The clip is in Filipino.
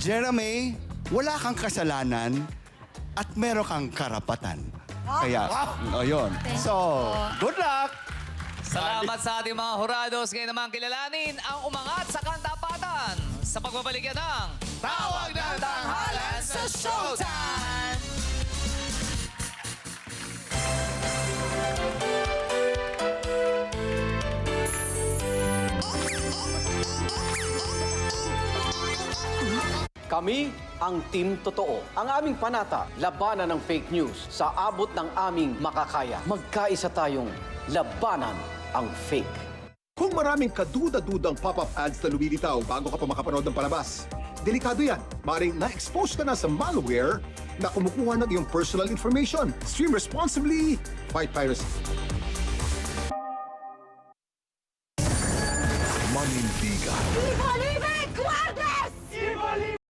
Jeremy, wala kang kasalanan at meron kang karapatan. Kaya, ayun. So, good luck! Salamat sa ating mga hurados. Ngayon naman kilalanin ang umangat sa kantapatan sa pagbabalik yan ng Tawag ng tanghalan sa Showtime! Kami ang Team Totoo. Ang aming panata, labanan ng fake news. Sa abot ng aming makakaya, magkaisa tayong labanan ang fake. Kung maraming kaduda-dudang pop-up ads na lumilitaw bago ka pa makapanood ng palabas, delikado yan. Maring na-expose ka na sa malware na kumukuha ng iyong personal information. Stream responsibly. Fight piracy. Manindigan. Hindi ko